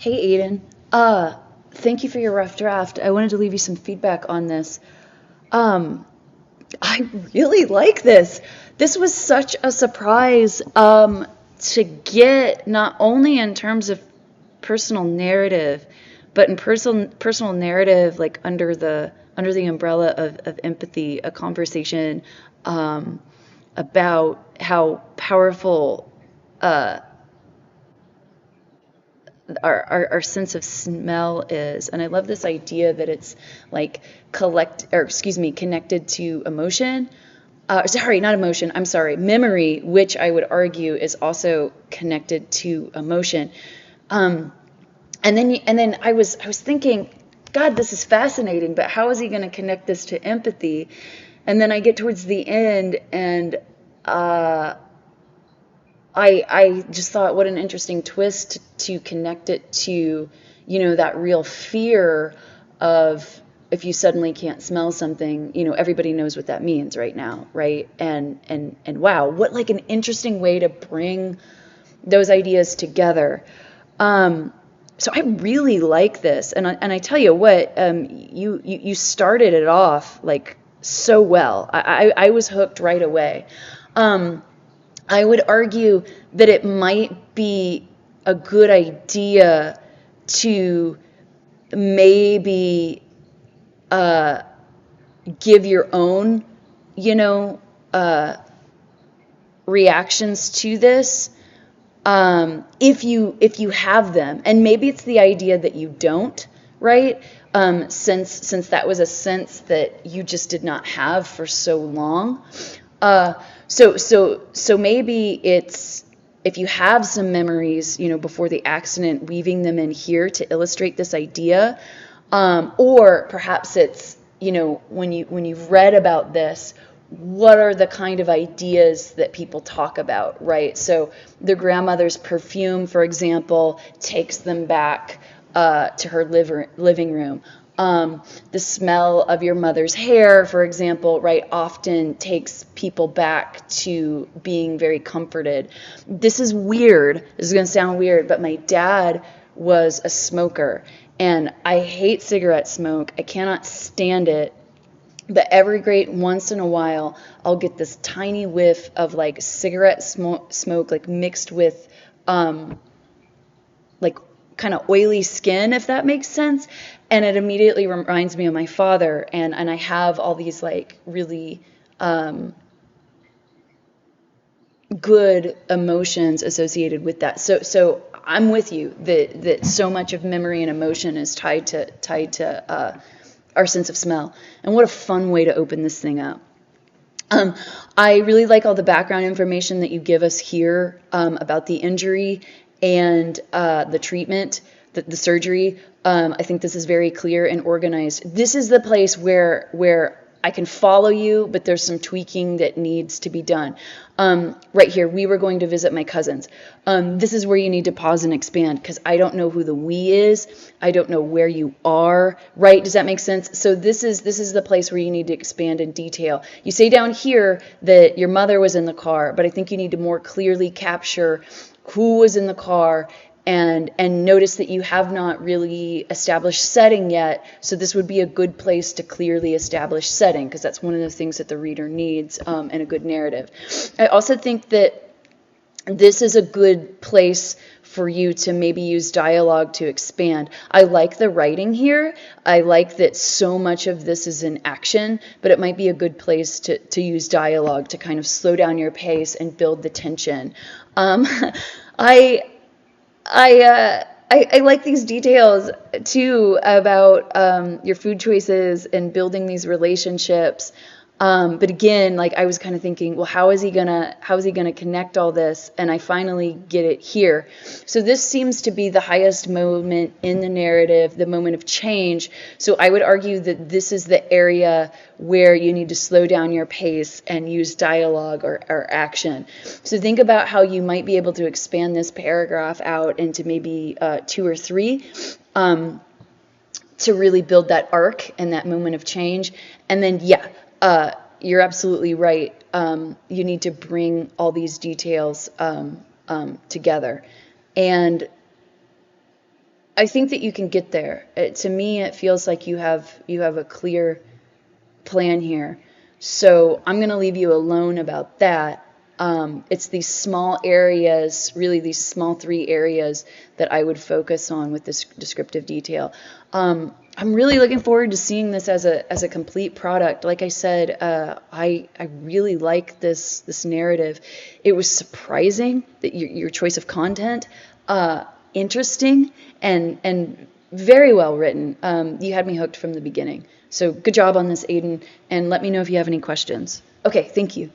Hey Aiden, thank you for your rough draft. I wanted to leave you some feedback on this. Um, I really like this. This was such a surprise to get, not only in terms of personal narrative, but in personal narrative, like under the umbrella of empathy, a conversation um, about how powerful our sense of smell is. And I love this idea that it's like connected to emotion. Sorry, not emotion. I'm sorry, memory, which I would argue is also connected to emotion. Um, and then I was thinking, God, this is fascinating, but how is he going to connect this to empathy? And then I get towards the end, and uh, I just thought what an interesting twist to connect it to, that real fear of if you suddenly can't smell something, everybody knows what that means right now, right? And wow, what like an interesting way to bring those ideas together. Um, so I really like this, and I tell you what, you started it off like so well. I was hooked right away. Um, I would argue that it might be a good idea to maybe give your own, you know, uh, reactions to this, if you have them, and maybe it's the idea that you don't, right? Since that was a sense that you just did not have for so long. So maybe it's if you have some memories, before the accident, weaving them in here to illustrate this idea, or perhaps it's when you've read about this, what are the kind of ideas that people talk about, right? So their grandmother's perfume, for example, takes them back to her living room. The smell of your mother's hair, for example, right, often takes people back to being very comforted. This is weird. This is going to sound weird, but my dad was a smoker, and I hate cigarette smoke. I cannot stand it. But every great once in a while, I'll get this tiny whiff of like cigarette smoke like mixed with like kind of oily skin, if that makes sense. And it immediately reminds me of my father. And I have all these like really good emotions associated with that. So I'm with you that so much of memory and emotion is tied to our sense of smell. And what a fun way to open this thing up. I really like all the background information that you give us here about the injury and the treatment, the surgery. I think this is very clear and organized. This is the place where I can follow you, but there's some tweaking that needs to be done. Right here, we were going to visit my cousins. This is where you need to pause and expand, because I don't know who the we is. I don't know where you are, right? Does that make sense? So this is the place where you need to expand in detail. You say down here that your mother was in the car, but I think you need to more clearly capture who was in the car, and notice that you have not really established setting yet. So this would be a good place to clearly establish setting, because that's one of the things that the reader needs in a good narrative. I also think that this is a good place for you to maybe use dialogue to expand. I like the writing here. I like that so much of this is in action, but it might be a good place to use dialogue to kind of slow down your pace and build the tension. I I like these details too about your food choices and building these relationships. But again, like I was kind of thinking, well, how is he gonna connect all this? And I finally get it here. So this seems to be the highest moment in the narrative, the moment of change. So I would argue that this is the area where you need to slow down your pace and use dialogue or action. So think about how you might be able to expand this paragraph out into maybe 2 or 3. To really build that arc and that moment of change. And then, yeah, you're absolutely right. You need to bring all these details together. And I think that you can get there. To me, it feels like you have a clear plan here. So I'm going to leave you alone about that. It's these small areas, really these small 3 areas that I would focus on with this descriptive detail. I'm really looking forward to seeing this as a complete product. Like I said, I really like this narrative. It was surprising that your choice of content, interesting and very well written. You had me hooked from the beginning. So good job on this, Aiden, and let me know if you have any questions. Okay, thank you.